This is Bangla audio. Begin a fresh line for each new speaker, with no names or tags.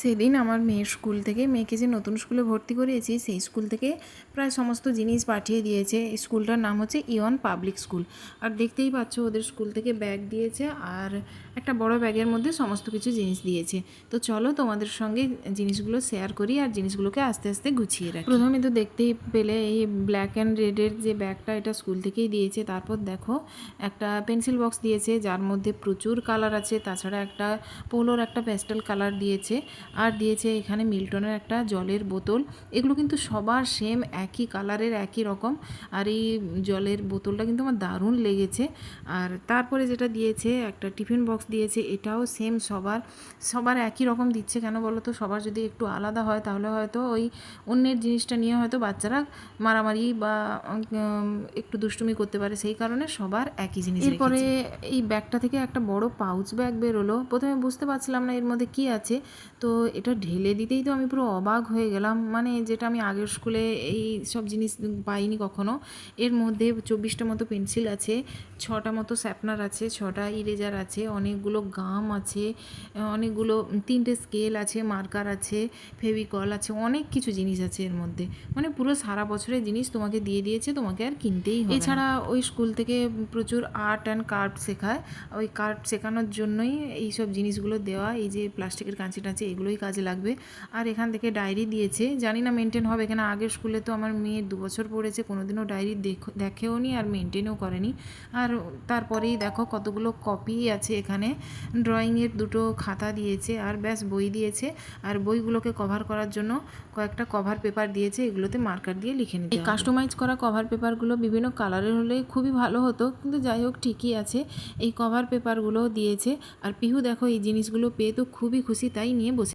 সেদিন আমার মেয়ের স্কুল থেকে মেয়েকে যে নতুন স্কুলে ভর্তি করিয়েছি সেই স্কুল থেকে প্রায় সমস্ত জিনিস পাঠিয়ে দিয়েছে। স্কুলটার নাম হচ্ছে ইওন পাবলিক স্কুল। আর দেখতেই পাচ্ছ ওদের স্কুল থেকে ব্যাগ দিয়েছে আর একটা বড় ব্যাগের মধ্যে সমস্ত কিছু জিনিস দিয়েছে। তো চলো তোমাদের সঙ্গে জিনিসগুলো শেয়ার করি আর জিনিসগুলোকে আস্তে আস্তে গুছিয়ে রাখি। প্রথমে তো দেখতেই পেলে এই ব্ল্যাক অ্যান্ড রেডের যে ব্যাগটা, এটা স্কুল থেকেই দিয়েছে। তারপর দেখো একটা পেন্সিল বক্স দিয়েছে যার মধ্যে প্রচুর কালার আছে, তাছাড়া একটা পোলোর একটা প্যাস্টেল কালার দিয়েছে, আর দিয়েছে এখানে মিল্টনের একটা জলের বোতল। এগুলো কিন্তু সবার সেম একই কালারের, একই রকম। আর এই জলের বোতলটা কিন্তু আমার দারুণ লেগেছে। আর তারপরে যেটা দিয়েছে একটা টিফিন বক্স দিয়েছে, এটাও সেম সবার একই রকম দিচ্ছে। কেন বলো তো, সবার যদি একটু আলাদা হয় তাহলে হয়তো ওই অন্যের জিনিসটা নিয়ে হয়তো বাচ্চারা মারামারি বা একটু দুষ্টুমি করতে পারে, সেই কারণে সবার একই জিনিস। এরপরে এই ব্যাগটা থেকে একটা বড় পাউচ ব্যাগ বেরোলো। প্রথমে বুঝতে পারছিলাম না এর মধ্যে কী আছে, তো এটা ঢেলে দিতেই তো আমি পুরো অবাক হয়ে গেলাম। মানে যেটা আমি আগের স্কুলে এই সব জিনিস পাইনি কখনো। এর মধ্যে 24টা মতো পেন্সিল আছে, 6টা মতো শ্যার্পনার আছে, 6টা ইরেজার আছে, অনেকগুলো গাম আছে, অনেকগুলো 3টে স্কেল আছে, মার্কার আছে, ফেভিকল আছে, অনেক কিছু জিনিস আছে এর মধ্যে। মানে পুরো সারা বছরের জিনিস তোমাকে দিয়ে দিয়েছে, তোমাকে আর কিনতেই হবে। এছাড়া ওই স্কুল থেকে প্রচুর আর্ট অ্যান্ড কার্ভ শেখায়। ওই কার্ভ শেখানোর জন্যই এই সব জিনিসগুলো দেওয়া। এই যে প্লাস্টিকের কাঁচি টাঁচি এগুলোই কাজে লাগবে। আর এখান থেকে ডায়েরি দিয়েছে, জানি না মেনটেন হবে এখানে। আগের স্কুলে তো আমার মেয়ে 2 বছর পড়েছে, কোনোদিনও ডায়েরি দেখেও নি আর মেনটেনও করেনি। আর তারপরেই দেখো কতগুলো কপি আছে এখানে। ড্রয়িংয়ের 2টো খাতা দিয়েছে, আর ব্যাস বই দিয়েছে। আর বইগুলোকে কভার করার জন্য কয়েকটা কভার পেপার দিয়েছে, এগুলোতে মার্কার দিয়ে লিখে নিতে হবে। এই কাস্টমাইজ করা কভার পেপারগুলো বিভিন্ন কালারের হলে খুবই ভালো হতো, কিন্তু যাই হোক ঠিকই আছে। এই কভার পেপারগুলোও দিয়েছে। আর পিহু দেখো এই জিনিসগুলো পেয়ে তো খুবই খুশি, তাই নিয়ে বসে।